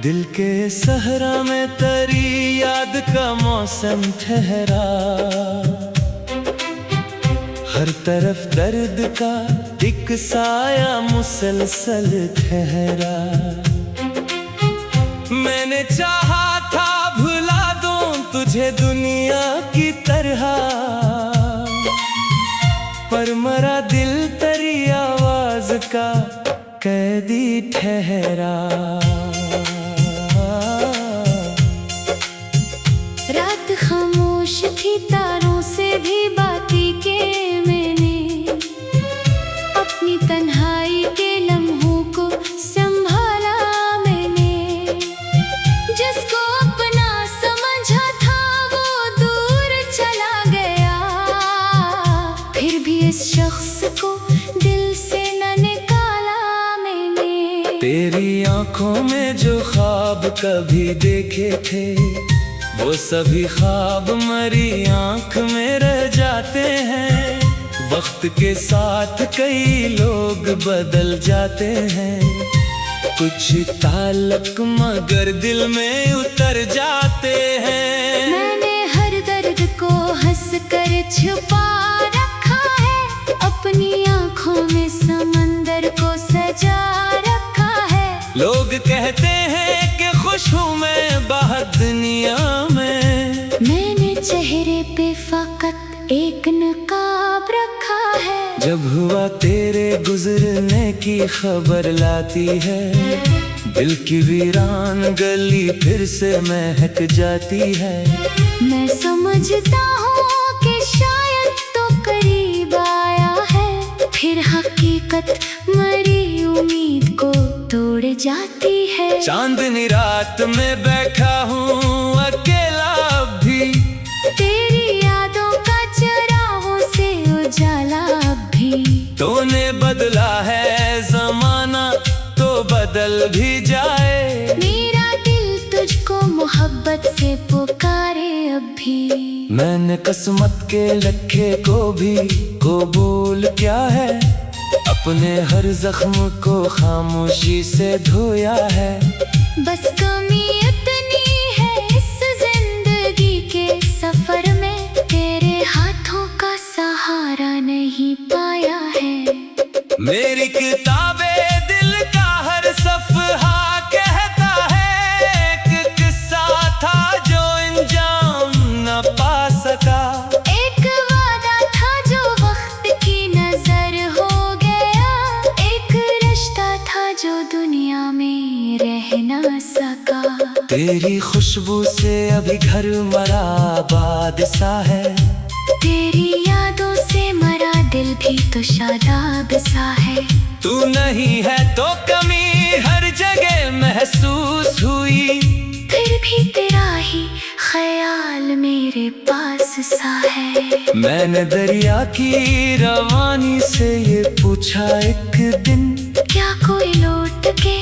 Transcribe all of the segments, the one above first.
दिल के सहरा में तेरी याद का मौसम ठहरा, हर तरफ दर्द का एक साया मुसलसल ठहरा। मैंने चाहा था भुला दूं तुझे दुनिया की तरह, पर मरा दिल तेरी आवाज का कैदी ठहरा। रात खामोश थी, तारों से भी बातें के मैंने, अपनी तन्हाई के लम्हों को संभाला मैंने। जिसको अपना समझा था वो दूर चला गया, फिर भी इस शख्स को दिल से न निकाला मैंने। तेरी आंखों में जो ख्वाब कभी देखे थे, वो सभी ख्वाब मरी आंख में रह जाते हैं। वक्त के साथ कई लोग बदल जाते हैं, कुछ ताल्लुक मगर दिल में उतर जाते हैं। मैंने हर दर्द को हंस कर छुपा रखा है, अपनी आंखों में समंदर को सजा रखा है। लोग कहते हैं कि खुश हूँ मैं बाहर दुनिया में, मैंने चेहरे पे फकत एक नकाब रखा है। जब हुआ तेरे गुजरने की खबर लाती है, दिल की वीरान गली फिर से महक जाती है। मैं समझता हूँ कि शायद तो करीब आया है, फिर हकीकत मरी उम्मीद को तोड़ जाती है। चांदनी रात में बैठा हूँ अकेला अब भी, तेरी यादों का चरागों से उजाला अब भी। तूने बदला है जमाना तो बदल भी जाए, मेरा दिल तुझको मोहब्बत से पुकारे अब भी। मैंने किस्मत के लखे को भी कबूल किया है, अपने हर जख्म को खामोशी से धोया है। बस कमी इतनी है इस जिंदगी के सफर में, तेरे हाथों का सहारा नहीं पाया है। मेरी किताबें दिल का हर सफ़हा कहता है, एक किस्सा था जो अंजाम न पा सका। एक वादा था जो वक्त की नजर हो गया, एक रिश्ता था जो दुनिया में रह न सका। तेरी खुशबू से अभी घर मरा आबाद सा है, तेरी यादों से मरा दिल भी तो शादाब सा है। तू नहीं है तो कमी हर जगह महसूस हुई, फिर भी तेरा ही ख्याल मेरे पास सा है। मैंने दरिया की रवानी से ये पूछा एक दिन, क्या कोई लौट के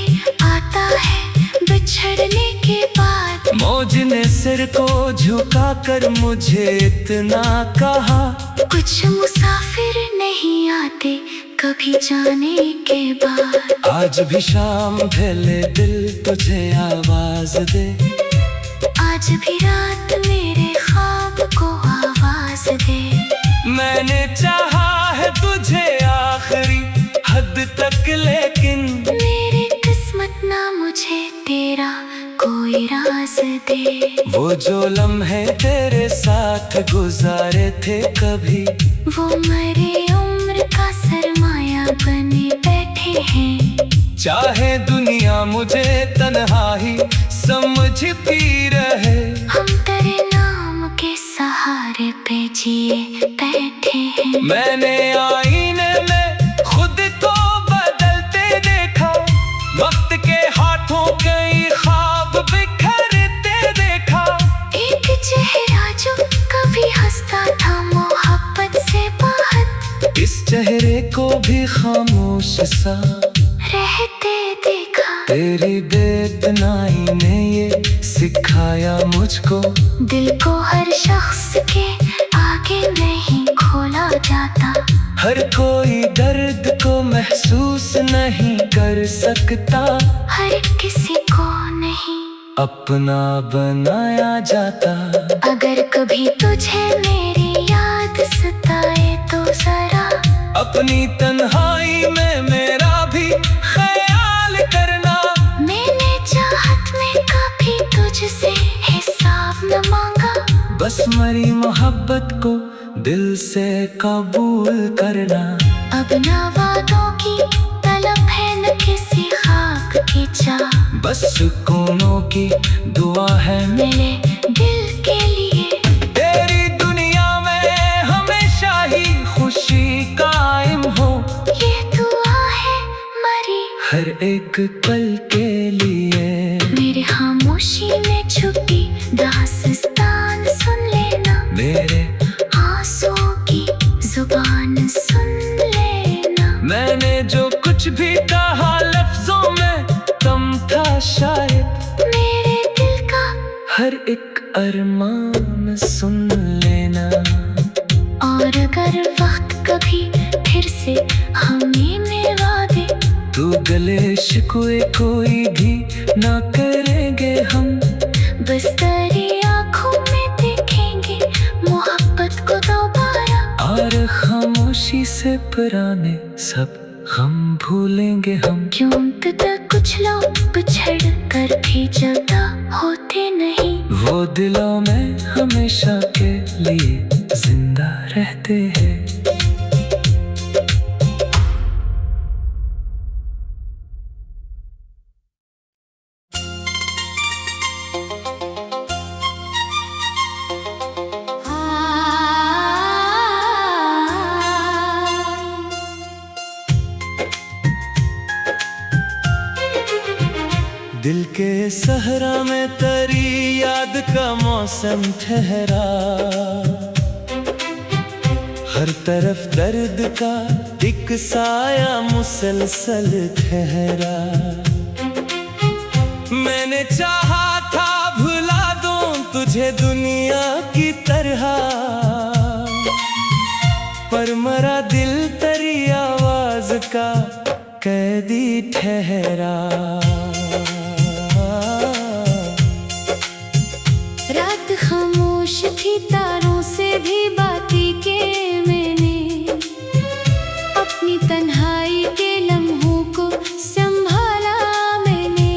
आता है बिछड़ने के बाद। मौज ने सिर को झुका कर मुझे इतना कहा, कुछ मुसाफिर नहीं आते कभी जाने के बाद। आज भी शाम ढले दिल तुझे आवाज दे, आज भी रात मेरे ख्वाब को आवाज दे। मैंने चाहा है तुझे आखिरी हद तक, लेकिन मेरी किस्मत ना मुझे तेरा कोई राज दे। वो जो लम्हे तेरे साथ गुजारे थे कभी, वो मेरी उम्र का सरमाया बने बैठे हैं। चाहे दुनिया मुझे तन्हा ही समझती रहे, हम तेरे नाम के सहारे पे जिए बैठे हैं। मैंने आईने में खुद को बदलते देखा, वक्त के हाथों कई ख्वाब बिखरते देखा। एक चेहरा जो कभी हंसता था मोहब्बत से बाहर, इस चेहरे को भी खामोश सा रहते देखा। तेरी बेतनाई ने ये सिखाया मुझको, दिल को हर शख्स के आगे नहीं खोला जाता। हर कोई दर्द को महसूस नहीं कर सकता, हर किसी को नहीं अपना बनाया जाता। अगर कभी तुझे मेरी याद सताए तो जरा अपनी तन्हाई में मेरा भी ख्याल करना। मैंने चाहत में कभी तुझसे हिसाब न मांगा, बस मरी मोहब्बत को दिल से कबूल करना। अब ना वादों की तलब है न किसी खाक की चाह, बस सुकूनों की दुआ है मेरे दिल के लिए। तेरी दुनिया में हमेशा ही खुशी कायम हो, ये दुआ है मरी हर एक पल के लिए। मेरे खामोशी में छुपी दास्तान सुन लेना, मेरे आंसुओं की जुबान सुन लेना। मैंने जो कुछ भी कहा लफ्जों में कम था शायद, मेरे दिल का हर एक अरमान सुन लेना। और अगर वक्त कभी फिर से हमें मिलवा दे, तू गले शिकवे कोई भी ना करेंगे हम, बस तेरी आँखों में देखेंगे मोहब्बत को दोबारा। और खामोशी से पुराने सब गम भूलेंगे हम। क्यों तक कुछ लोग बिछड़ कर भी जुदा होते नहीं, वो दिलों में हमेशा के लिए जिंदा रहते हैं। दिल के सहरा में तेरी याद का मौसम ठहरा, हर तरफ दर्द का एक साया मुसलसल ठहरा। मैंने चाहा था भुला दूं तुझे दुनिया की तरह, पर मरा दिल तेरी आवाज का कैदी ठहरा। रात खामोश थी, तारों से भी बातें के मैंने, अपनी तन्हाई के लम्हों को संभाला मैंने।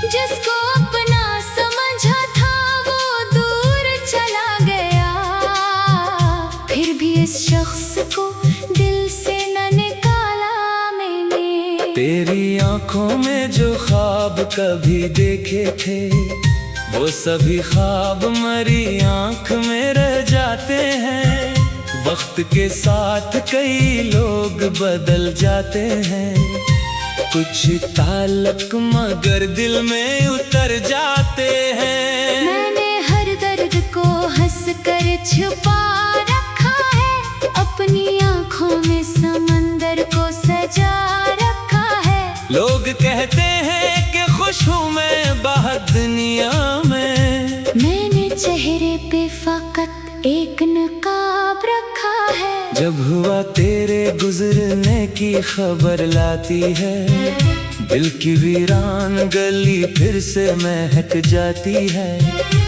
जिसको अपना समझा था वो दूर चला गया, फिर भी इस शख्स को दिल से न निकाला मैंने। तेरी आंखों में जो ख्वाब कभी देखे थे, वो सभी ख्वाब मरी आंख में रह जाते हैं। वक्त के साथ कई लोग बदल जाते हैं, कुछ ताल्लुक मगर दिल में उतर जाते हैं। मैंने हर दर्द को हंस कर छुपा रखा है, अपनी आंखों में समंदर को सजा रखा है। लोग कहते हैं कि खुश हूँ मैं बाहर दुनिया में, मैंने चेहरे पे फकत एक नकाब रखा है। जब हुआ तेरे गुजरने की खबर लाती है, दिल की वीरान गली फिर से महक जाती है।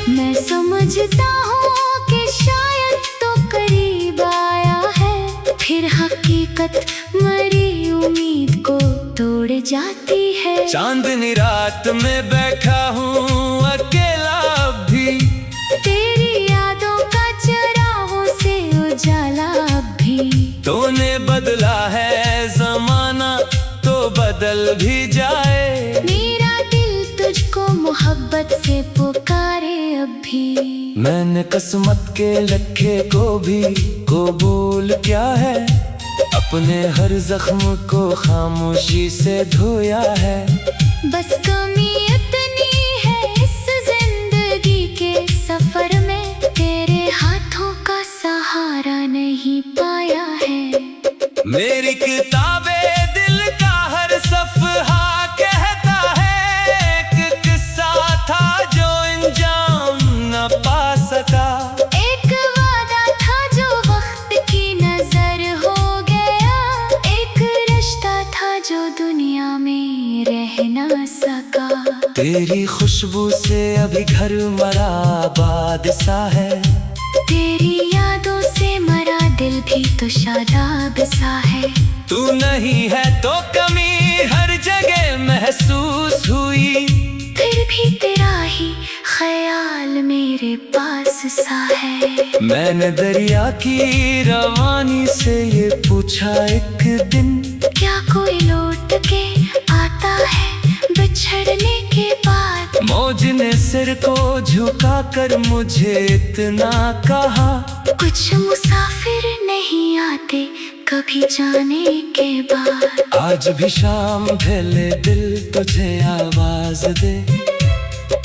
मैं समझता हूँ कि शायद तो करीब आया है, फिर हकीकत मरी उम्मीद को तोड़ जाती है। चांदनी रात में बैठा हूँ अकेला अब भी, तेरी यादों का चरागों से उजाला अब भी। तूने बदला है जमाना तो बदल भी जाए, मेरा दिल तुझको मोहब्बत से पुकारे अब भी। मैंने किस्मत के लखे को भी कबूल किया है, अपने हर जख्म को खामोशी से धोया है। बस कमी इतनी है इस जिंदगी के सफर में, तेरे हाथों का सहारा नहीं पाया है। मेरी किताबें दिल का हर सफ़हा कहता है, एक किस्सा था जो अंजाम न पा सका। एक वादा था जो वक्त सा। तेरी खुशबू से अभी घर मरा आबाद सा है। तेरी यादों से मरा दिल भी तो शादाब सा है। तू नहीं है तो कमी हर जगह महसूस हुई। फिर भी तेरा ही ख्याल मेरे पास सा है। मैंने दरिया की रवानी से ये पूछा एक दिन, क्या कोई लौट के आता है बिछड़ने के बाद। मौज ने सिर को झुका कर मुझे इतना कहा, कुछ मुसाफिर नहीं आते कभी जाने के बाद। आज भी शाम ढले दिल तुझे आवाज दे।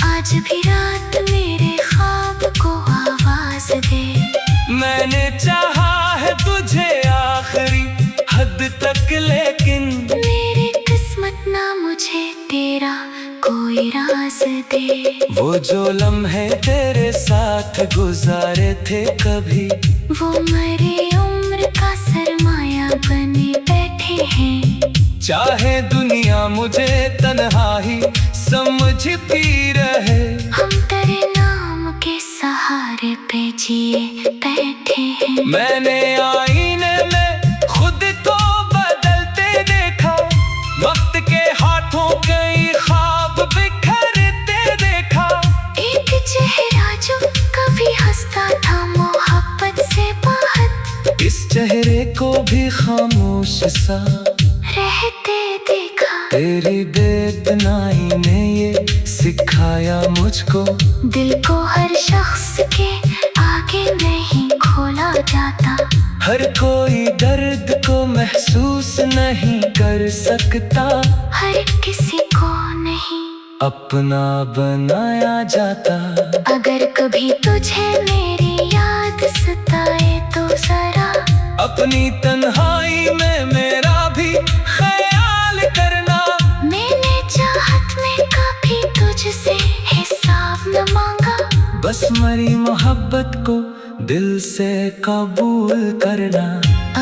आज भी रात मेरे ख्वाब को आवाज दे। मैंने चाहा है तुझे आखिरी हद तक, लेकिन मेरी किस्मत ना मुझे तेरा कोई राज दे। वो जो लम्हे तेरे साथ गुजारे थे कभी, वो मेरी उम्र का सरमाया बने बैठे हैं। चाहे दुनिया मुझे तन्हा ही समझती रहे, हम तेरे नाम के सहारे पे जिए बैठे हैं। मैंने आईने में खुद को बदलते देखा, वक्त के हाथों कई ख्वाब बिखरते देखा। एक चेहरा जो कभी हंसता था मोहब्बत से बाहर, इस चेहरे को भी खामोश सा रहते देखा। तेरी बेतनाई ने ये सिखाया मुझको, दिल को हर शख्स के आगे नहीं खोला जाता। हर कोई दर्द को महसूस नहीं कर सकता, हर किसी को नहीं अपना बनाया जाता। अगर कभी तुझे मेरी याद सताए तो जरा अपनी तन्हाई में मेरा भी ख्याल करना। मैंने चाहत में कभी तुझसे हिसाब न मांगा, बस मरी मोहब्बत को दिल से कबूल करना।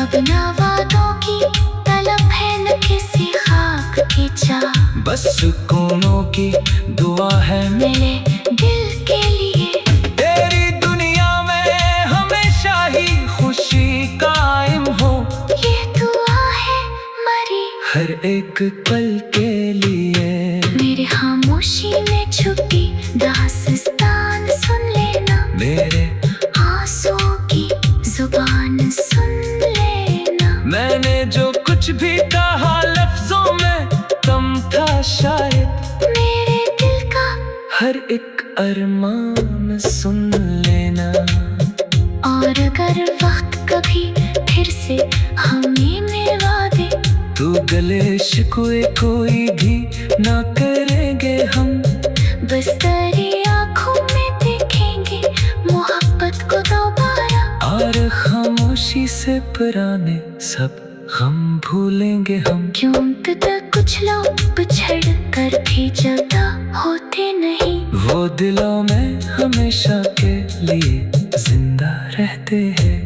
अब ना वादों की तलब है न किसी खाक की चाह, बस सुकूनों की दुआ है मेरे दिल के लिए। तेरी दुनिया में हमेशा ही खुशी कायम हो, ये दुआ है मरी हर एक पल के लिए। मेरी खामोशी में छुपी दास्तान सुन लेना, मेरे आंसुओं की जुबान सुन लेना। मैंने जो कुछ भी कहा लफ्जों में कम था शायद, मेरे दिल का हर एक अरमान सुन लेना। और अगर वक्त कभी फिर से हमें मिलवा दे, तू गले शिकवे कोई भी ना करेंगे हम, बस तेरी आँखों में देखेंगे मोहब्बत को दोबारा। और खामोशी से पुराने सब गम भूलेंगे हम। क्यों तक कुछ लोग बिछड़ कर भी जुदा होते नहीं, वो दिलों में हमेशा के लिए जिंदा रहते हैं।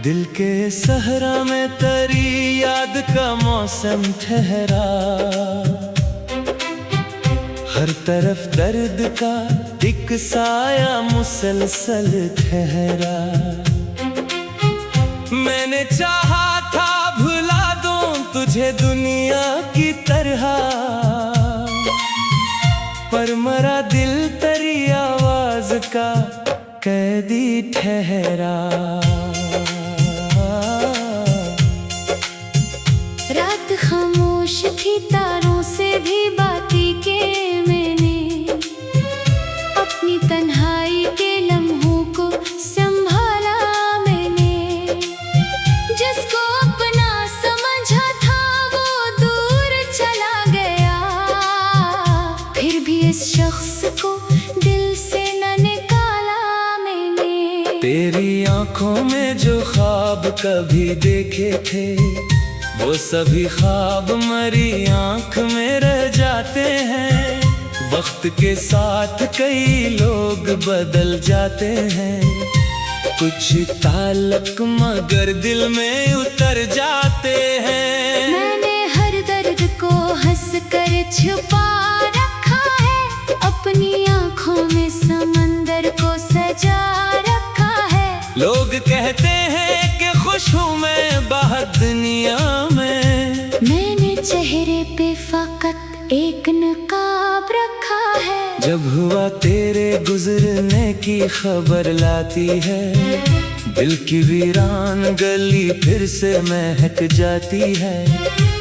दिल के सहरा में तेरी याद का मौसम ठहरा, हर तरफ दर्द का एक साया मुसलसल ठहरा। मैंने चाहा था भुला दूं तुझे दुनिया की तरह, पर मरा दिल तेरी आवाज का कैदी ठहरा। रात खामोश थी तारों से भी बातें के मैंने, अपनी तन्हाई के लम्हों को संभाला मैंने। जिसको अपना समझा था वो दूर चला गया, फिर भी इस शख्स को दिल से न निकाला मैंने। तेरी आँखों आँखों में जो ख्वाब कभी देखे थे, वो सभी ख्वाब मरी आँख में रह जाते हैं। वक्त के साथ कई लोग बदल जाते हैं, कुछ ताल्लुक मगर दिल में उतर जाते हैं। मैंने हर दर्द को हंस कर छुपा रखा है, अपनी आँखों में समंदर को सजा रखा है। लोग कहते हैं कि खुश हूँ मैं बाहर दुनिया में, मैंने चेहरे पे फकत एक नकाब रखा है। जब हुआ तेरे गुजरने की खबर लाती है, दिल की वीरान गली फिर से महक जाती है।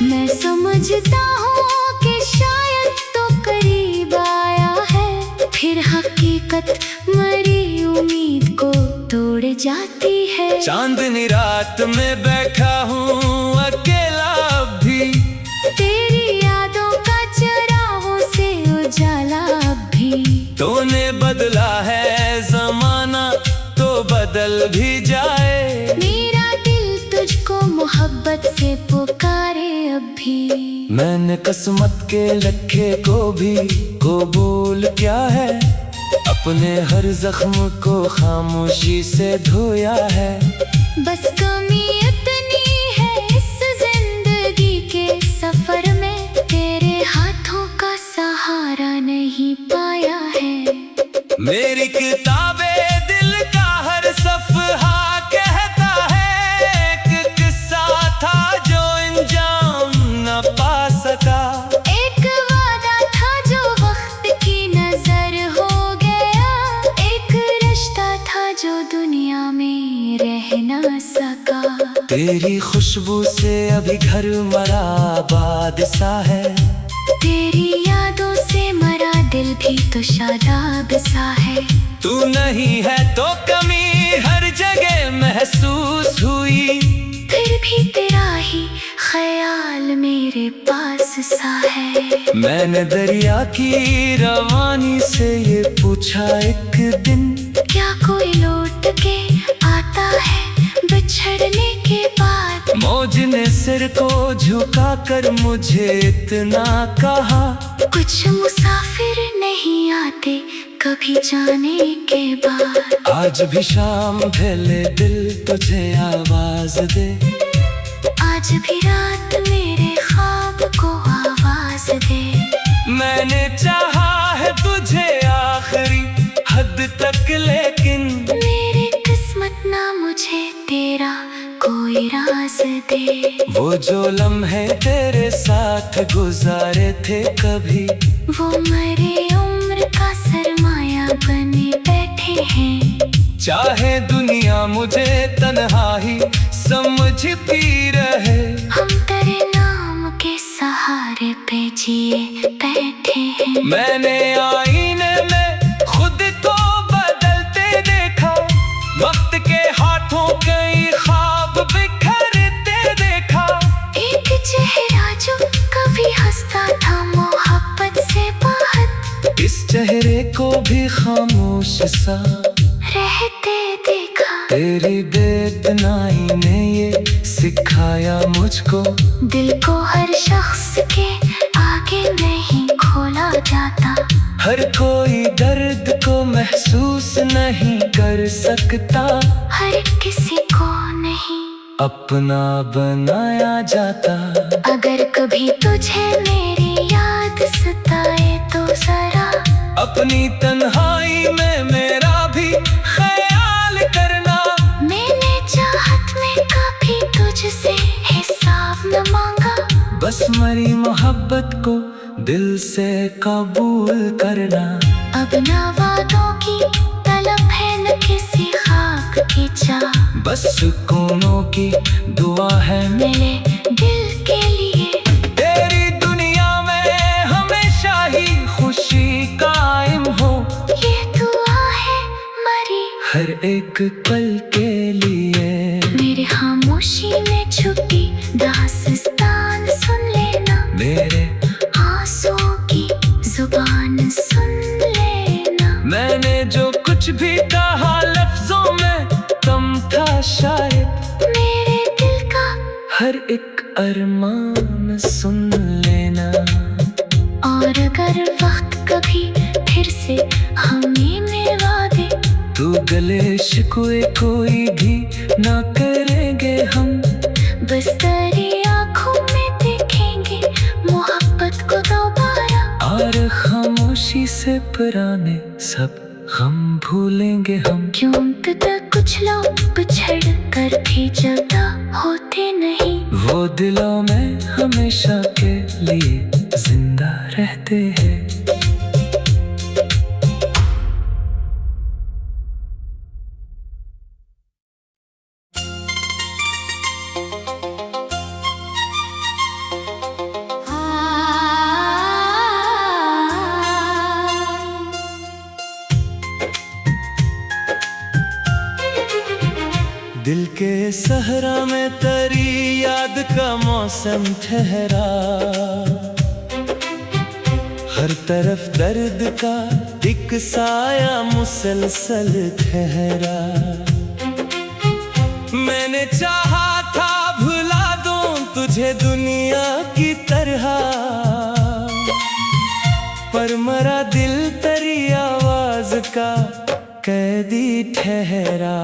मैं समझता हूँ कि शायद तो करीब आया है, फिर हकीकत मरी उम्मीद को तोड़ जाती है। चांदनी रात में बैठा हूँ अकेला अब भी, तेरी यादों का चरागों से उजाला अब भी। तूने बदला है जमाना तो बदल भी जाए, मेरा दिल तुझको मोहब्बत से पुकारे अब भी। मैंने किस्मत के लखे को भी कबूल किया है, अपने हर जख्म को खामोशी से धोया है। बस कमी इतनी है इस जिंदगी के सफर में, तेरे हाथों का सहारा नहीं पाया है। मेरी किताबें दिल का हर सफ़हा कहता है, एक किस्सा था जो अंजाम न पा सका। एक वादा था जो वक्त की नजर हो गया, एक रिश्ता था जो दुनिया में रह न सका। तेरी खुशबू से अभी घर मरा आबाद सा है, तेरी यादों से मरा दिल भी तो शादाब सा है। तू नहीं है तो कमी हर जगह महसूस हुई, फिर भी तेरा ही ख्याल मेरे पास सा है। मैंने दरिया की रवानी से ये पूछा एक दिन, क्या कोई लौट के आता है बिछड़ने के बाद। मौज ने सिर को झुका कर मुझे इतना कहा, कुछ मुसाफिर नहीं आते कभी जाने के बाद। आज भी शाम ढले दिल तुझे आवाज दे, आज भी रात मेरे ख्वाब को आवाज दे। मैंने चाहा है तुझे आखिरी हद तक, लेकिन मेरी किस्मत ना मुझे तेरा कोई राज दे। वो जो लम्हे तेरे साथ गुजारे थे कभी, वो मेरी उम्र का सरमाया बने बैठे हैं। चाहे दुनिया मुझे तन्हाई समझती रहे, हम तेरे नाम के सहारे पे जिए बैठे हैं। मैंने आईने में खुद को बदलते देखा, वक्त के हाथों कई ख्वाब बिखरते देखा। एक चेहरा जो कभी हंसता था मोहब्बत से बाहर, इस चेहरे को भी खामोश सा रहते देखा। तेरी बेतनाई ने ये सिखाया मुझको, दिल को हर शख्स के आगे नहीं खोला जाता। हर कोई दर्द को महसूस नहीं कर सकता, हर किसी को नहीं अपना बनाया जाता। अगर कभी तुझे मेरी याद सताए तो जरा अपनी तन्हाई में मेरा भी ख्याल करना। मैंने चाहत में कभी तुझसे हिसाब न मांगा, बस मरी मोहब्बत को दिल से कबूल करना। अब ना वादों की तलब है न किसी खाक की चाह, बस सुकूनों की दुआ है मिले दिल के लिए। तेरी दुनिया में हमेशा ही खुशी कायम हो, ये दुआ है मरी हर एक पल के लिए। मेरी खामोशी में छुपी दास्तान सुन लेना, मेरे आंसुओं की जुबान सुन लेना। मैंने जो कुछ भी कहा लफ्जों में कम था शायद मेरे दिल का हर एक अरमान सुन लेना। और अगर वक्त कभी फिर से हमें मिलवा दे, तू गले शिकवे कोई भी ना करेंगे हम, बस तेरी आँखों में देखेंगे मोहब्बत को दोबारा। और खामोशी से पुराने सब गम भूलेंगे हम। क्यों तक कुछ लोग बिछड़ कर भी जुदा होते नहीं, वो दिलों में हमेशा के लिए जिंदा रहते हैं। दिल के सहरा में तेरी याद का मौसम ठहरा, हर तरफ दर्द का एक साया मुसलसल ठहरा। मैंने चाहा था भुला दूं तुझे दुनिया की तरह, पर मरा दिल तेरी आवाज का कैदी ठहरा।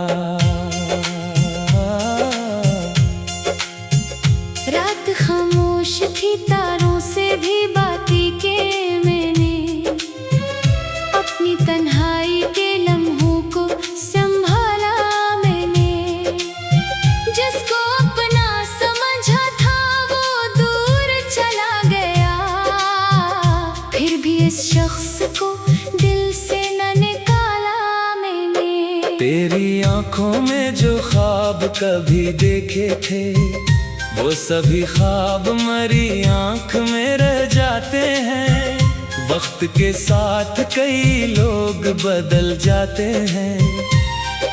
रात खामोश थी, तारों से भी बातें के मैंने, अपनी तन्हाई के लम्हों को संभाला मैंने। जिसको अपना समझा था वो दूर चला गया, फिर भी इस शख्स को दिल से न निकाला मैंने। तेरी आंखों में जो ख्वाब कभी देखे थे, वो सभी ख्वाब मरी आंख में रह जाते हैं। वक्त के साथ कई लोग बदल जाते हैं,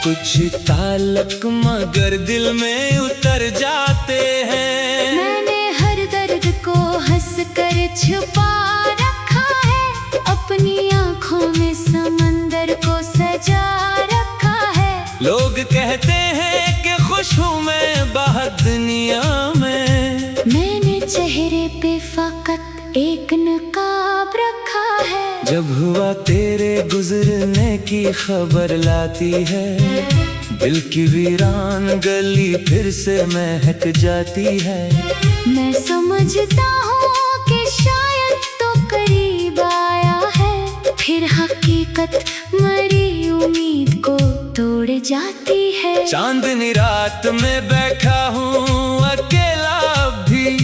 कुछ ताल्लुक मगर दिल में उतर जाते हैं। मैंने हर दर्द को हंस कर छुपा रखा है, अपनी आंखों में समंदर को सजा रखा है। लोग कहते हैं कि खुश हूँ मैं बाहर दुनिया में, मैंने चेहरे पे फकत एक नकाब रखा है। जब हुआ तेरे गुजरने की खबर लाती है, दिल की वीरान गली फिर से महक जाती है। मैं समझता हूँ कि शायद तो करीब आया है, फिर हकीकत मरी उम्मीद को तोड़ जाती है। चांदनी रात में बैठा हूँ अकेला अब भी,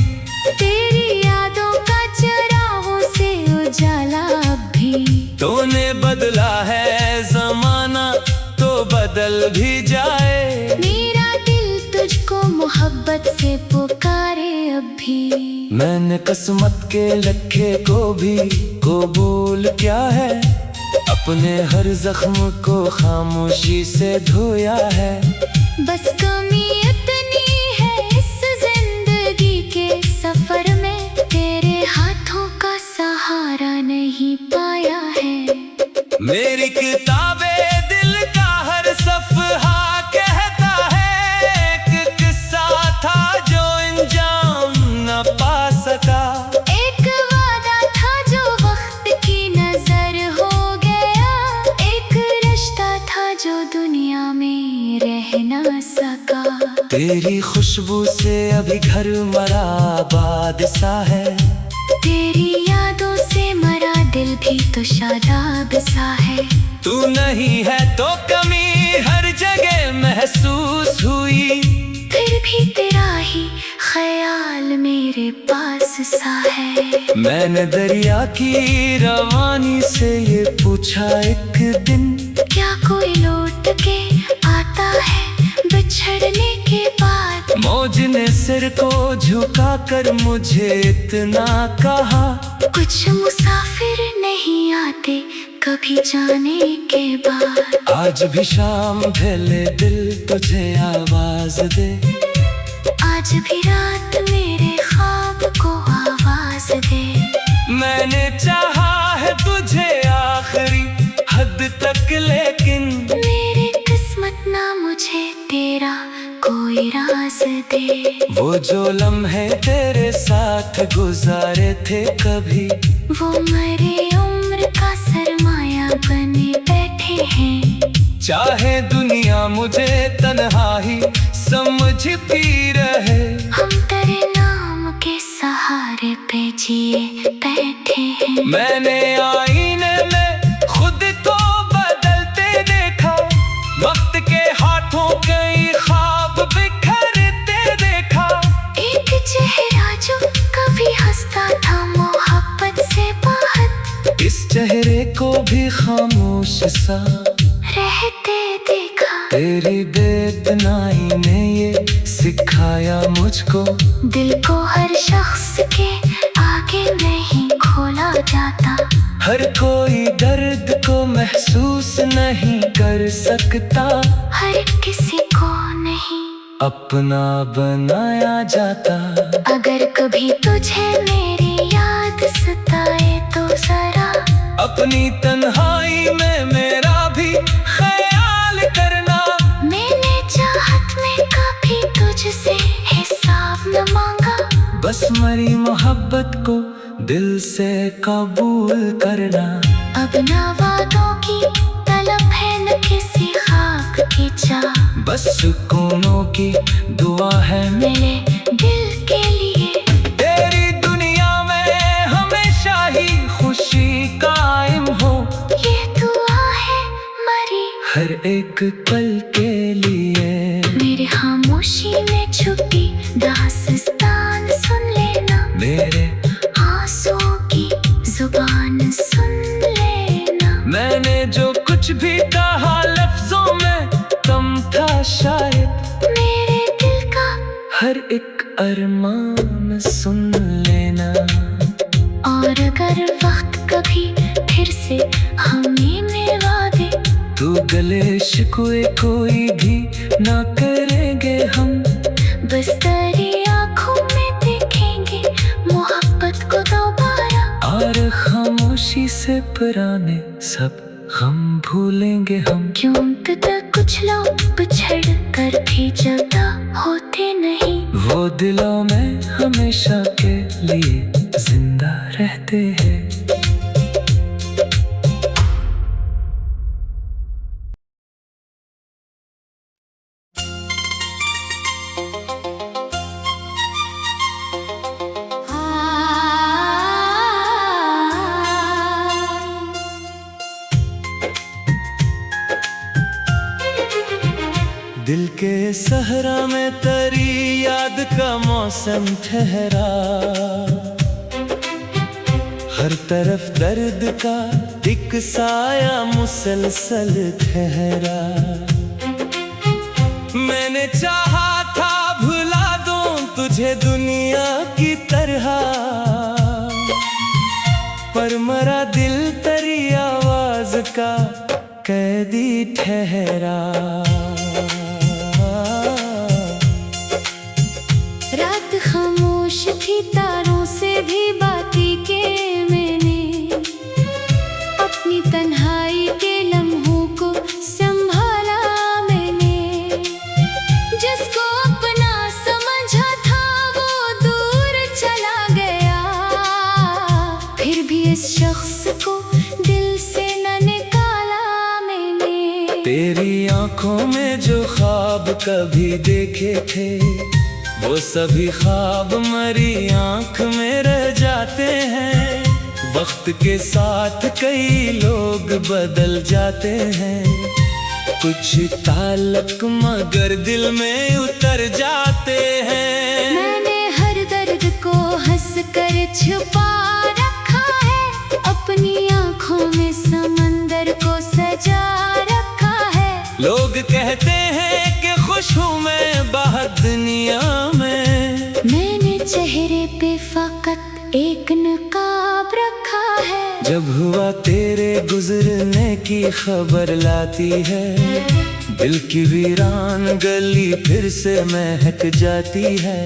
तेरी यादों का चरागों से उजाला अब भी। तूने बदला है जमाना तो बदल भी जाए, मेरा दिल तुझको मोहब्बत से पुकारे अब भी। मैंने किस्मत के लखे को भी कबूल क्या है, अपने हर जख्म को खामोशी से धोया है। बस कमी इतनी है इस जिंदगी के सफर में, तेरे हाथों का सहारा नहीं पाया है। मेरी किताबें दिल का हर सफ़हा कहता है, एक किस्सा था जो अंजाम न पा सका। एक वादा था जो वक्त की नजर हो गया, एक रिश्ता था जो दुनिया में रह न सका। तेरी खुशबू से अभी घर मरा आबाद सा है, तेरी यादों से मरा दिल भी तो शादाब सा है। तू नहीं है तो कमी हर जगह महसूस हुई, फिर भी तेरा ही ख्याल मेरे पास सा है। मैंने दरिया की रवानी से ये पूछा एक दिन, क्या कोई लौट के आता है बिछड़ने के बाद। मौज ने सिर को झुका कर मुझे इतना कहा, कुछ मुसाफिर नहीं आते कभी जाने के बाद। आज भी शाम ढले दिल तुझे आवाज दे, आज भी रात मेरे ख्वाब को आवाज दे। मैंने चाहा है तुझे आखिरी हद तक, लेकिन मेरी किस्मत ना मुझे तेरा वो जो लम्हे तेरे साथ गुजारे थे कभी, वो मरे उम्र का सरमाया बने बैठे हैं। चाहे दुनिया मुझे तन्हाई समझती रहे, हम तेरे नाम के सहारे पे जिए बैठे हैं। मैंने आईने में खुद को बदलते देखा, वक्त के हाथों कई ख्वाब बिखरते देखा। एक चेहरा जो कभी हंसता था मोहब्बत से बाहर, इस चेहरे को भी खामोश सा रहते देखा। तेरी बेतनाई ने ये सिखाया मुझको, दिल को हर शख्स के आगे नहीं खोला जाता। हर कोई दर्द को महसूस नहीं कर सकता, हर किसी को नहीं अपना बनाया जाता। अगर कभी तुझे मेरी याद सताए तो जरा अपनी तन्हाई में मेरा भी ख्याल करना। मैंने चाहत में कभी तुझसे हिसाब न मांगा, बस मरी मोहब्बत को दिल से कबूल करना। अब ना वादों की तलब है न किसी खाक की चाह, बस सुकूनों की दुआ है मेरे दिल के लिए। तेरी दुनिया में हमेशा ही खुशी कायम हो, ये दुआ है मरी हर एक पल के लिए। मेरी खामोशी में छुपी दास्तान सुन लेना, मेरे आंसुओं की जुबान सुन लेना। मैंने जो कुछ भी कहा लफ्जों में कम था शायद, मेरे दिल का हर एक अरमान सुन लेना। और अगर वक्त कभी फिर से हमें मिलवा दे, तू गले शिकवे कोई भी ना करेंगे हम, बस तेरी आँखों में देखेंगे मोहब्बत को दोबारा। और खामोशी से पुराने सब गम भूलेंगे हम। क्यों तक कुछ लोग बिछड़ कर भी जुदा होते नहीं, वो दिलों में हमेशा के लिए जिंदा रहते हैं। दिल के सहरा में तेरी याद का मौसम ठहरा, हर तरफ दर्द का एक साया मुसलसल ठहरा। मैंने चाहा था भुला दूं तुझे दुनिया की तरह, पर मरा दिल तेरी आवाज का कैदी ठहरा। रात खामोश थी तारों से भी बातें के मैंने, अपनी तन्हाई के लम्हों को संभाला मैंने। जिसको अपना समझा था वो दूर चला गया, फिर भी इस शख्स को दिल से न निकाला मैंने। तेरी आंखों में जो ख्वाब कभी देखे थे, वो सभी ख्वाब मरी आंख में रह जाते हैं। वक्त के साथ कई लोग बदल जाते हैं, कुछ ताल्लुक मगर दिल में उतर जाते हैं। मैंने हर दर्द को हंस कर छुपा रखा है, अपनी आंखों में समंदर को सजा रखा है। लोग कहते हैं कि खुश हूँ मैं बाहर दुनिया में, मैंने चेहरे पे फकत एक नकाब रखा है। जब हुआ तेरे गुजरने की खबर लाती है, दिल की वीरान गली फिर से महक जाती है।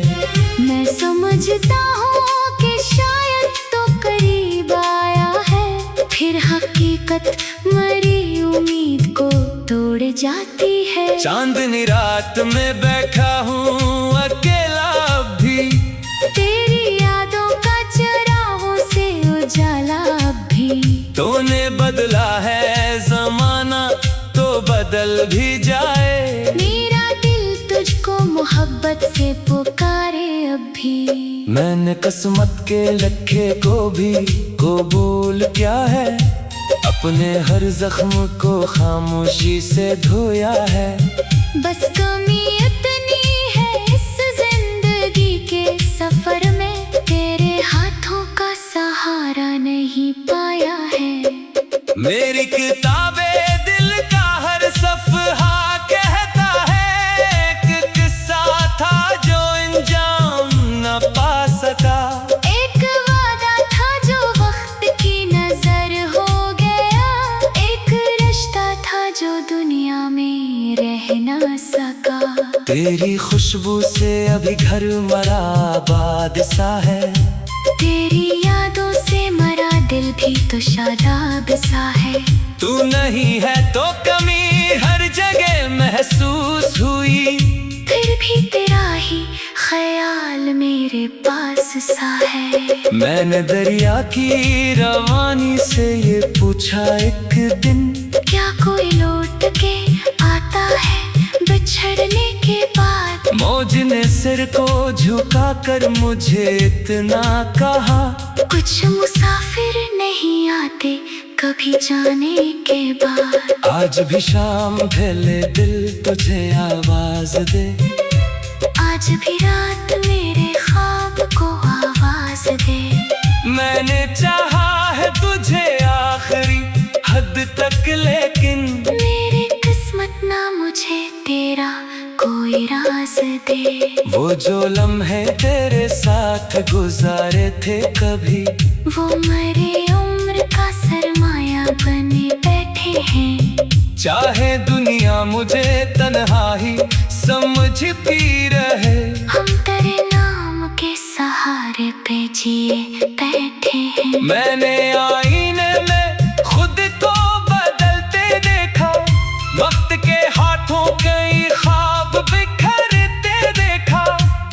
मैं समझता हूँ कि शायद तो करीब आया है, फिर हकीकत मरी उम्मीद को तोड़ जाती है। चांदनी रात में बैठा हूँ अकेला भी भी जाए। मेरा दिल तुझको मोहब्बत से पुकारे अब भी। मैंने किस्मत के लखे को भी कबूल किया है, अपने हर जख्म को खामोशी से धोया है। बस कमी इतनी है इस जिंदगी के सफर में, तेरे हाथों का सहारा नहीं पाया है। मेरी किताबे दिल का हर सफ़हा कहता है, एक किस्सा था जो अंजाम न पा सका। एक वादा था जो वक्त की नजर हो गया, एक रिश्ता था जो दुनिया में रह न सका। तेरी खुशबू से अभी घर मरा आबाद सा है, तेरी यादों से मरा दिल भी तो शादाब सा है। तू नहीं है तो कमी हर जगह महसूस हुई, फिर भी तेरा ही ख्याल मेरे पास सा है। मैंने दरिया की रवानी से ये पूछा एक दिन, क्या कोई लौट के आता है बिछड़ने के बाद। मौज ने सिर को झुका कर मुझे इतना कहा, कुछ मुसाफिर नहीं आते कभी जाने के बाद। आज भी शाम ढले दिल तुझे आवाज दे, आज भी रात मेरे ख्वाब को आवाज दे। मैंने चाहा है तुझे आखिरी हद तक, लेकिन मेरी किस्मत ना मुझे तेरा कोई राज दे। वो जो लम्हे तेरे साथ गुजारे थे कभी, वो मेरी उम्र का सरमाया बने बैठे हैं। चाहे दुनिया मुझे तन्हाई समझती रहे, हम तेरे नाम के सहारे पे जिए बैठे हैं। मैंने आईने में खुद को बदलते देखा, वक्त के हाथों कई ख्वाब बिखरते देखा।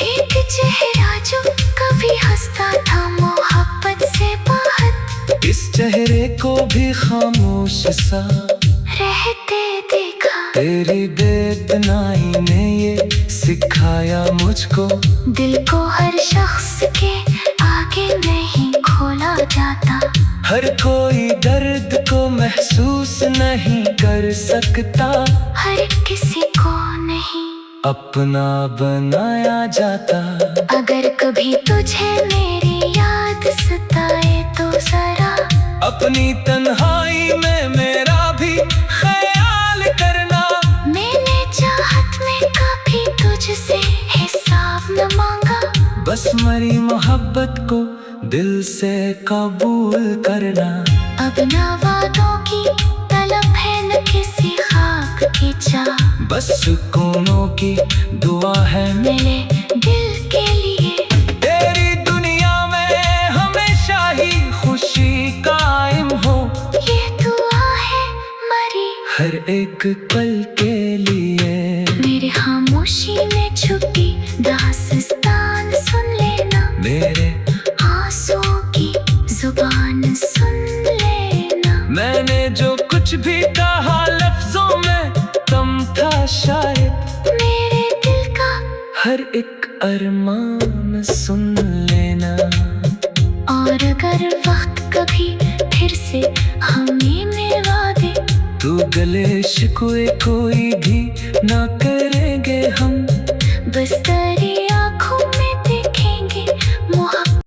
एक चेहरा जो कभी हंसता था मोहब्बत से बाहर, इस चेहरे को भी खामोश सा रहते देखा। तेरी बेतनाई ने ये सिखाया मुझको, दिल को हर शख्स के आगे नहीं खोला जाता। हर कोई दर्द को महसूस नहीं कर सकता, हर किसी को नहीं अपना बनाया जाता। अगर कभी तुझे मेरी याद सताए तो जरा अपनी तन्हाई में मेरा भी ख्याल करना। मैंने चाहत में कभी तुझसे हिसाब न मांगा, बस मरी मोहब्बत को दिल से कबूल करना। अब ना वादों की तलब है न किसी खाक की चाह, बस सुकूनों की दुआ है मेरे दिल के लिए। तेरी दुनिया में हमेशा ही खुशी कायम हो, ये दुआ है मरी हर एक पल के लिए। मेरी खामोशी में छुपी दास्तान सुन लेना, मेरे आंसुओं की जुबान सुन लेना। मैंने जो कुछ भी कहा लफ्जों में कम था शायद, मेरे दिल का हर एक अरमान सुन लेना। और अगर वक्त कभी फिर से हमें मिलवा दे, तू गले शिकवे कोई भी ना करेंगे हम, बस दरिया